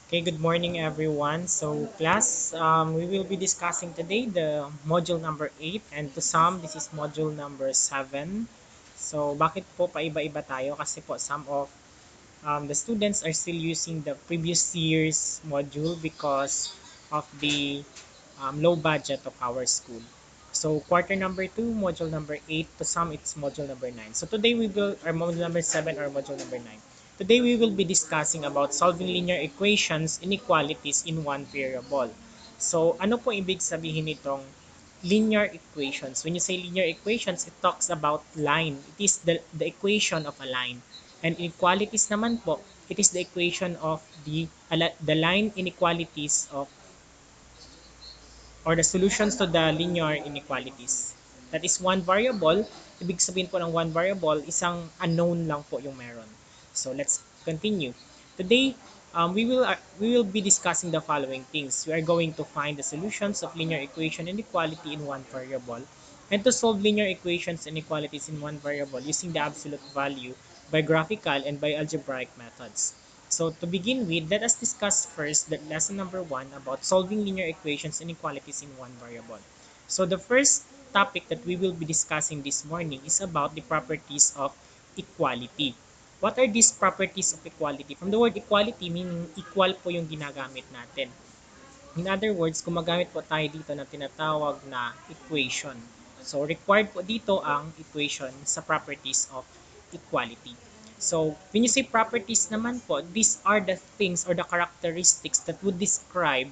Okay, good morning everyone. So class, we will be discussing today the module number 8 and to some, this is module number 7. So bakit po paiba-iba tayo? Kasi po some of the students are still using the previous year's module because of the low budget of our school. So quarter number 2, module number 8, to some it's module number 9. So today we will, or module number 7 or module number 9. Today we will be discussing about solving linear equations, inequalities in one variable. So ano po ibig sabihin nitong linear equations? When you say linear equations, it talks about line. It is the equation of a line. And inequalities naman po, it is the equation of the line inequalities of or the solutions to the linear inequalities. That is one variable. Ibig sabihin po ng one variable, isang unknown lang po yung meron. So let's continue. Today, we will be discussing the following things. We are going to find the solutions of linear equation inequality in one variable and to solve linear equations and inequalities in one variable using the absolute value by graphical and by algebraic methods. So to begin with, let us discuss first the lesson number 1 about solving linear equations and inequalities in one variable. So the first topic that we will be discussing this morning is about the properties of equality. What are these properties of equality? From the word equality, meaning equal po yung ginagamit natin. In other words, gumagamit po tayo dito ng tinatawag na equation. So, required po dito ang equation sa properties of equality. So, when you say properties naman po, these are the things or the characteristics that would describe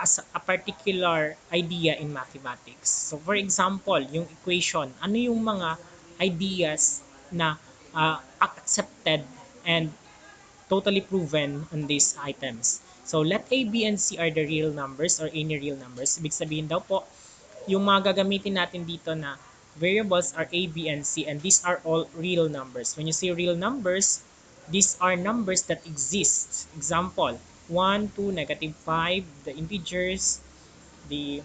as a particular idea in mathematics. So, for example, yung equation, ano yung mga ideas na accepted and totally proven on these items. So, let A, B, and C are the real numbers or any real numbers. Ibig sabihin daw po, yung mga gagamitin natin dito na variables are A, B, and C, and these are all real numbers. When you say real numbers, these are numbers that exist. Example, 1, 2, negative 5, the integers, the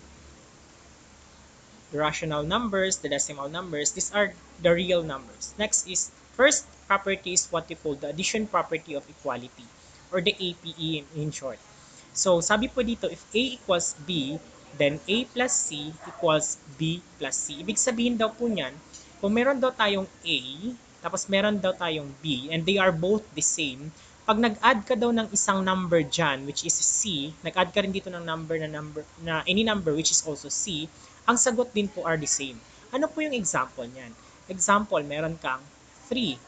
rational numbers, the decimal numbers, these are the real numbers. Next is, first property is what you call the addition property of equality or the APE in short. So, sabi po dito, if A equals B, then A plus C equals B plus C. Ibig sabihin daw po niyan, kung meron daw tayong A, tapos meron daw tayong B, and they are both the same, pag nag-add ka daw ng isang number dyan, which is C, nag-add ka rin dito ng number na any number which is also C, ang sagot din po are the same. Ano po yung example niyan? Example, meron kang 3.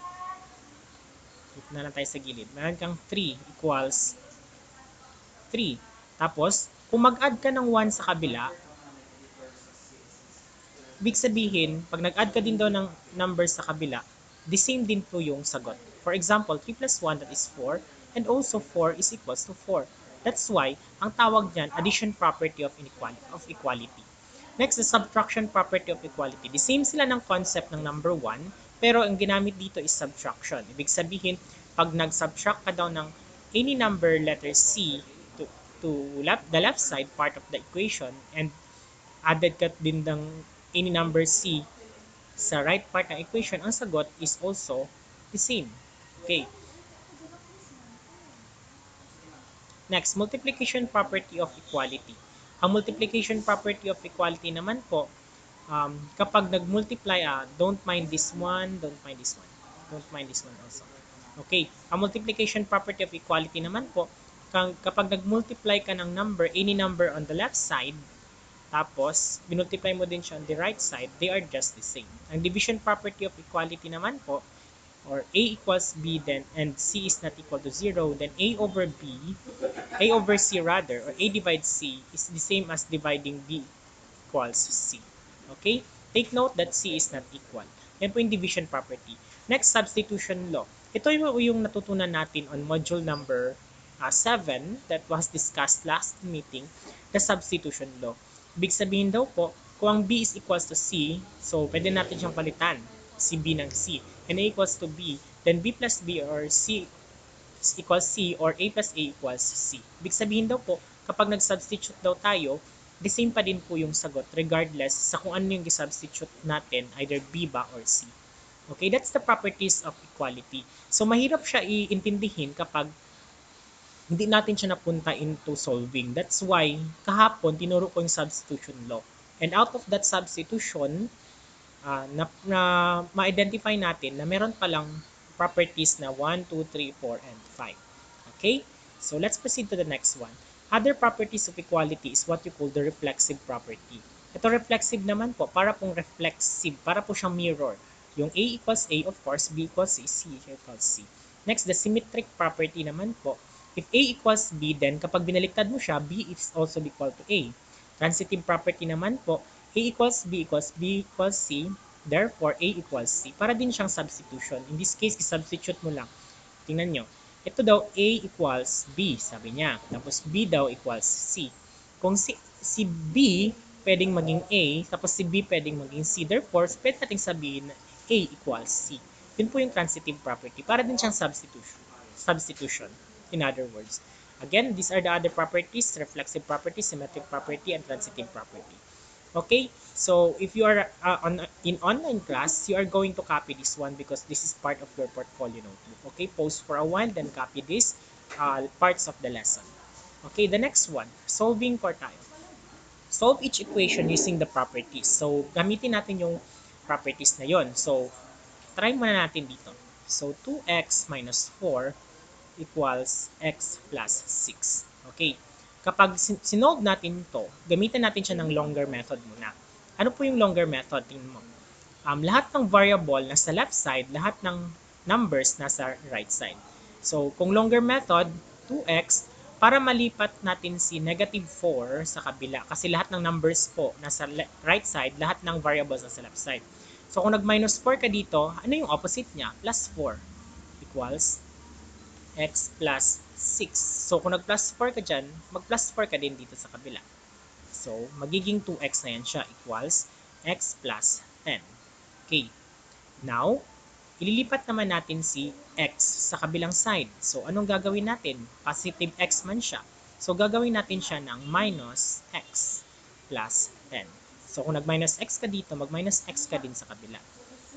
Dito na lang tayo sa gilid. Meron kang 3 equals 3. Tapos, kung mag-add ka ng 1 sa kabila, ibig sabihin, pag nag-add ka din daw ng number sa kabila, the same din po yung sagot. For example, 3 plus 1, that is 4, and also 4 is equals to 4. That's why, ang tawag niyan, addition property of equality. Next, the subtraction property of equality. The same sila ng concept ng number 1, pero ang ginamit dito is subtraction. Ibig sabihin, pag nag-subtract ka daw ng any number letter C the left side part of the equation and added ka din ng any number C sa right part ng equation, ang sagot is also the same. Okay. Next, multiplication property of equality. Ang multiplication property of equality naman po, kapag nag-multiply, don't mind this one, don't mind this one, don't mind this one also. Okay, ang multiplication property of equality naman po, kapag nag-multiply ka ng number, any number on the left side, tapos, binultiply mo din siya on the right side, they are just the same. Ang division property of equality naman po, or A equals B then and C is not equal to 0, then A over C rather, or A divides C is the same as dividing B equals C. Okay? Take note that C is not equal. Yan po yung division property. Next, substitution law. Ito yung natutunan natin on module number 7 that was discussed last meeting, the substitution law. Ibig sabihin daw po, kung ang B is equals to C, so pwede natin siyang palitan, si B ng C, and A equals to B, then B plus B or C equals C or A plus A equals C. Ibig sabihin daw po, kapag nag-substitute daw tayo, the same pa din po yung sagot regardless sa kung ano yung substitute natin, either B ba or C. Okay, that's the properties of equality. So, mahirap siya iintindihin kapag hindi natin siya napunta into solving. That's why kahapon tinuro ko yung substitution law. And out of that substitution, na ma-identify natin na meron palang properties na 1, 2, 3, 4, and 5. Okay? So let's proceed to the next one. Other properties of equality is what you call the reflexive property. Ito reflexive naman po, para pong reflexive, para po siyang mirror. Yung A equals A, of course, B equals C, C equals C. Next, the symmetric property naman po. If A equals B, then kapag binaliktad mo siya, B is also equal to A. Transitive property naman po, A equals B equals B equals C, therefore A equals C. Para din siyang substitution. In this case, i-substitute mo lang. Tingnan nyo. Ito daw A equals B, sabi niya. Tapos B daw equals C. Kung si B pwedeng maging A, tapos si B pwedeng maging C. Therefore, pwede natin sabihin na A equals C. Yun po yung transitive property. Para din siyang substitution. Substitution, in other words. Again, these are the other properties: reflexive property, symmetric property, and transitive property. Okay, so if you are in online class, you are going to copy this one because this is part of your portfolio notebook. Okay, pause for a while, then copy this parts of the lesson. Okay, the next one, solving for time. Solve each equation using the properties. So, gamitin natin yung properties na yon. So, try muna natin dito. So, 2x minus 4 equals x plus 6. Okay. Kapag sinolve natin to, gamitin natin siya ng longer method muna. Ano po yung longer method? Tingnan mo. Lahat ng variable nasa left side, lahat ng numbers nasa right side. So, kung longer method, 2x, para malipat natin si negative 4 sa kabila, kasi lahat ng numbers po nasa right side, lahat ng variables nasa left side. So, kung nag-minus 4 ka dito, ano yung opposite niya? Plus 4 equals x plus 6. So, kung nag-plus 4 ka dyan, mag-plus 4 ka din dito sa kabila. So, magiging 2x na yan siya equals x plus 10. Okay. Now, ililipat naman natin si x sa kabilang side. So, anong gagawin natin? Positive x man siya. So, gagawin natin siya ng minus x plus 10. So, kung nag-minus x ka dito, mag-minus x ka din sa kabila.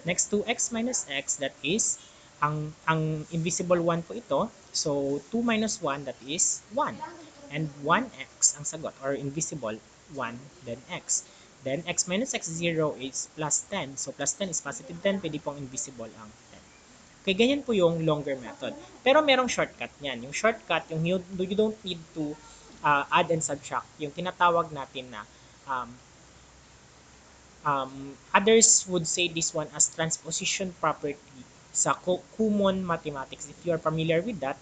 Next to x minus x, that is, ang invisible 1 po ito. So, 2 minus 1, that is 1. And 1x ang sagot, or invisible 1, then x. Then, x minus x, 0 is plus 10. So, plus 10 is positive 10. Pwede pong invisible ang 10. Okay, ganyan po yung longer method. Pero merong shortcut niyan. Yung shortcut, yung you don't need to add and subtract. Yung tinatawag natin na others would say this one as transposition property sa common mathematics. If you are familiar with that,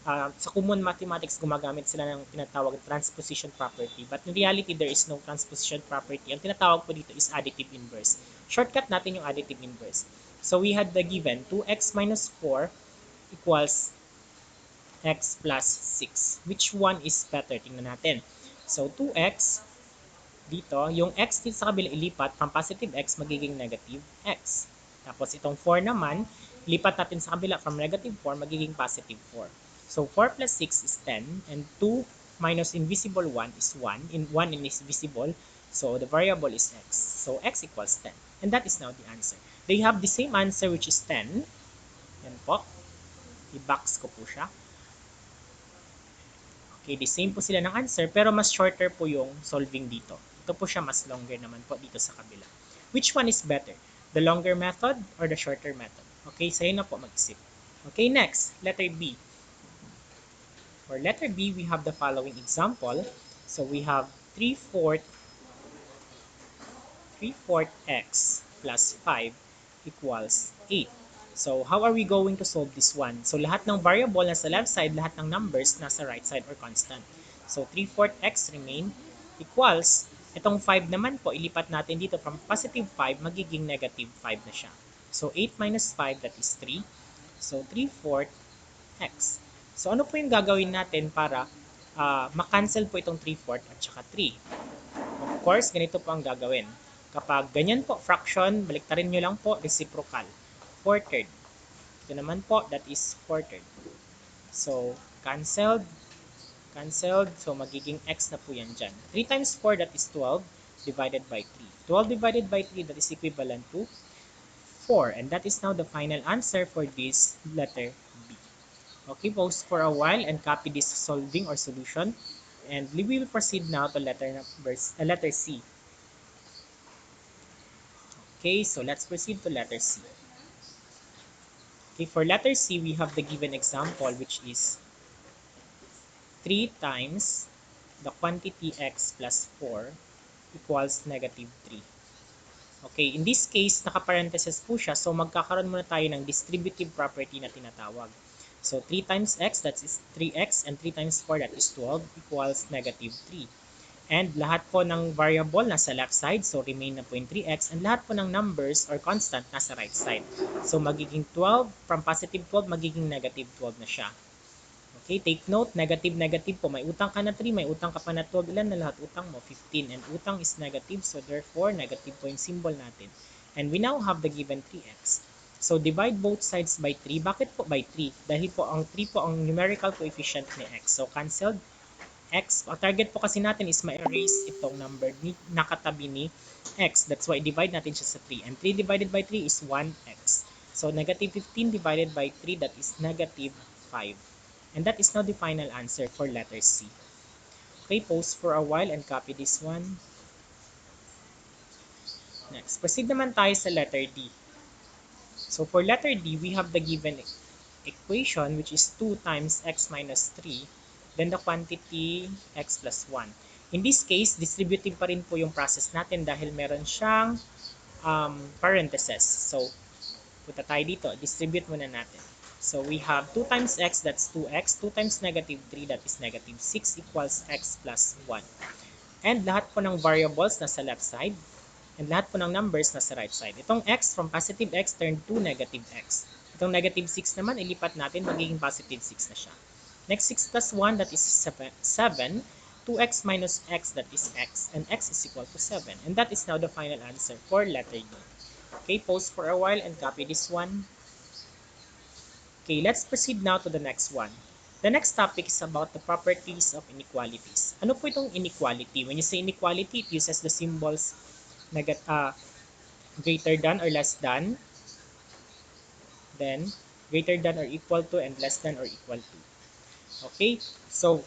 sa common mathematics, gumagamit sila ng tinatawag transposition property. But in reality, there is no transposition property. Ang tinatawag po dito is additive inverse. Shortcut natin yung additive inverse. So we had the given 2x minus 4 equals x plus 6. Which one is better? Tingnan natin. So 2x dito, yung x dito sa kabila ilipat from positive x magiging negative x. Tapos itong 4 naman, lipat natin sa kabila from negative 4 magiging positive 4. So 4 plus 6 is 10 and 2 minus invisible 1 is 1. In 1 is visible, so the variable is x. So x equals 10. And that is now the answer. They have the same answer which is 10. Yan po. I-box ko po siya. Okay, the same po sila ng answer pero mas shorter po yung solving dito. Ito po siya mas longer naman po dito sa kabila. Which one is better? The longer method or the shorter method? Okay, sa'yo na po mag-isip. Okay, next, letter B. For letter B, we have the following example. So we have 3/4 x plus 5 equals 8. So, how are we going to solve this one? So, lahat ng variable nasa left side, lahat ng numbers nasa right side or constant. So, 3/4 x remain equals, itong 5 naman po, ilipat natin dito from positive 5, magiging negative 5 na siya. So, 8 minus 5, that is 3. So, 3/4 x. So, ano po yung gagawin natin para makancel po itong 3/4 at saka 3? Of course, ganito po ang gagawin. Kapag ganyan po, fraction, baliktarin nyo lang po, reciprocal. 4/3. Ito naman po, that is 4/3. So, canceled. Canceled. So, magiging x na po yan dyan. 3 times 4, that is 12, divided by 3. 12 divided by 3, that is equivalent to 4. And that is now the final answer for this letter B. Okay, pause for a while and copy this solving or solution. And we will proceed now to letter C. Okay, so let's proceed to letter C. Okay, for letter C, we have the given example, which is 3 times the quantity x plus 4 equals negative 3. Okay, in this case, naka-parentheses po siya. So, magkakaroon muna tayo ng distributive property na tinatawag. So, 3 times x, that is 3x, and 3 times 4, that is 12, equals negative 3. And lahat po ng variable nasa left side, so remain na po yung 3x, and lahat po ng numbers or constant nasa right side. So, magiging 12, from positive 12, magiging negative 12 na siya. Okay, take note, negative, negative po. May utang ka na 3, may utang ka pa na 12. Ilan na lahat utang mo? 15. And utang is negative, so therefore, negative po yung symbol natin. And we now have the given 3x. So, divide both sides by 3. Bakit po by 3? Dahil po ang 3 po ang numerical coefficient ni x. So, cancelled. X, ang target po kasi natin is ma-erase itong number ni nakatabi ni x. That's why divide natin siya sa 3. And 3 divided by 3 is 1x. So, negative 15 divided by 3, that is negative 5. And that is now the final answer for letter C. Okay, pause for a while and copy this one. Next, proceed naman tayo sa letter D. So for letter D, we have the given equation, which is 2 times x minus 3, then the quantity x plus 1. In this case, distributive pa rin po yung process natin dahil meron siyang parentheses. So, punta tayo dito. Distribute muna natin. So, we have 2 times x, that's 2x. 2 times negative 3, that is negative 6, equals x plus 1. And lahat po ng variables nasa left side. And lahat po ng numbers nasa right side. Itong x, from positive x turned to negative x. Itong negative 6 naman, ilipat natin, magiging positive 6 na siya. Next, 6 plus 1, that is 7. 2x minus x, that is x. And x is equal to 7. And that is now the final answer for letter D. Okay, pause for a while and copy this one. Okay, let's proceed now to the next one. The next topic is about the properties of inequalities. Ano po itong inequality? When you say inequality, it uses the symbols greater than or less than, then greater than or equal to, and less than or equal to. Okay, so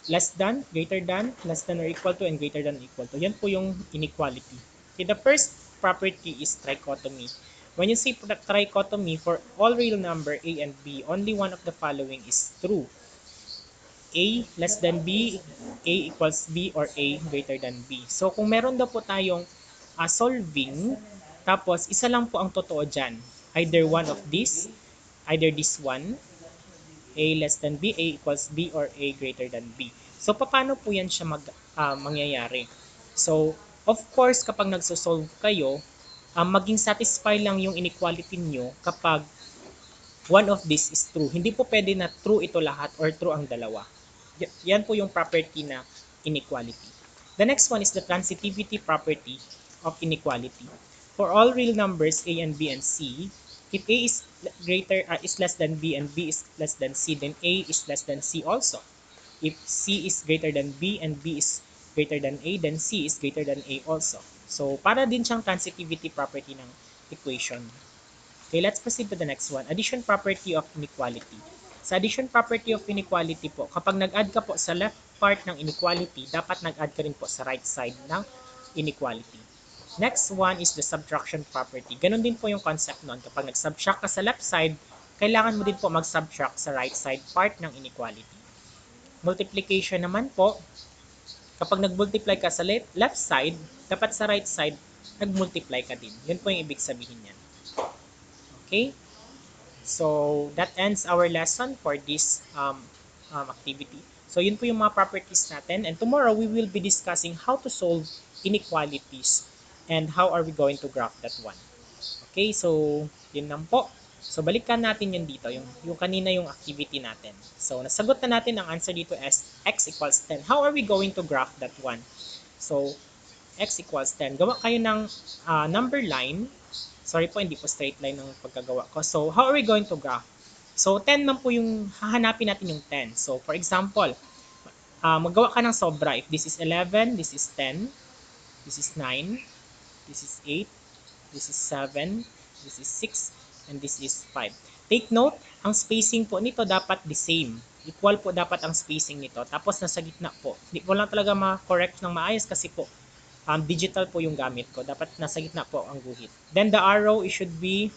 less than, greater than, less than or equal to, and greater than or equal to. Yan po yung inequality. Okay, the first property is trichotomy. When you say trichotomy, for all real number a and b, only one of the following is true. A less than B, A equals B, or A greater than B. So, kung meron daw po tayong solving, tapos isa lang po ang totoo dyan. Either one of these, either this one, A less than B, A equals B, or A greater than B. So, paano po yan siya mangyayari? So, of course, kapag nagsosolve kayo, maging satisfy lang yung inequality nyo kapag one of this is true. Hindi po pwede na true ito lahat or true ang dalawa. Yan po yung property na inequality. The next one is the transitivity property of inequality. For all real numbers a and b and c, if a is less than b and b is less than c, then a is less than c also. If c is greater than b and b is greater than a, then c is greater than a also. So, para din siyang transitivity property ng equation. Okay, let's proceed to the next one. Addition property of inequality. Sa addition property of inequality po, kapag nag-add ka po sa left part ng inequality, dapat nag-add ka rin po sa right side ng inequality. Next one is the subtraction property. Ganon din po yung concept nun. Kapag nag-subtract ka sa left side, kailangan mo din po mag-subtract sa right side part ng inequality. Multiplication naman po, kapag nag-multiply ka sa left side, dapat sa right side, nag-multiply ka din. Yun po yung ibig sabihin niyan. Okay? So, that ends our lesson for this activity. So, yun po yung mga properties natin. And tomorrow, we will be discussing how to solve inequalities and how are we going to graph that one. Okay, so, yun lang po. So, balikan natin yun dito, yung kanina yung activity natin. So, nasagot na natin ang answer dito as x equals 10. How are we going to graph that one? So, x equals 10. Gawa kayo ng number line. Sorry po, hindi po straight line ang pagkagawa ko. So, how are we going to graph? So, 10 man po yung hahanapin natin yung 10. So, for example, magawa ka ng sobra. If this is 11, this is 10, this is 9, this is 8, this is 7, this is 6, and this is 5. Take note, ang spacing po nito dapat the same. Equal po dapat ang spacing nito. Tapos nasa gitna po. Hindi ko lang talaga ma-correct ng maayos kasi po digital po yung gamit ko. Dapat nasa gitna po ang guhit. Then the arrow, it should be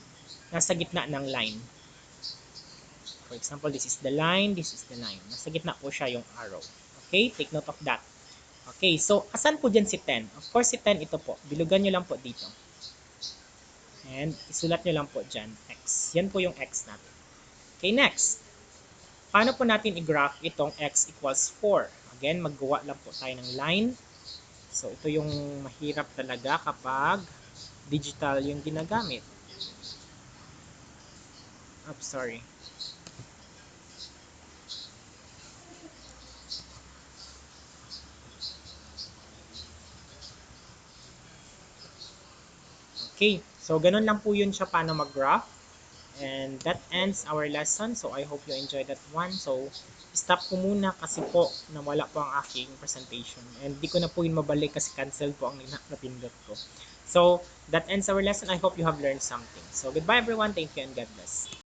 nasa gitna ng line. For example, this is the line, this is the line. Nasa gitna po siya yung arrow. Okay, take note of that. Okay, so asan po dyan si 10? Of course, si 10 ito po. Bilugan nyo lang po dito. And isulat nyo lang po dyan, x. Yan po yung x natin. Okay, next. Paano po natin i-graph itong x equals 4? Again, maggawa lang po tayo ng line. So, ito yung mahirap talaga kapag digital yung ginagamit. Oops, sorry. Okay, so ganun lang po yun siya paano mag-graph. And that ends our lesson. So I hope you enjoyed that one. So stop ko muna kasi po nawala po ang aking presentation. And di ko na po yun mabalik kasi cancel po ang napindot ko. So that ends our lesson. I hope you have learned something. So goodbye everyone. Thank you and God bless.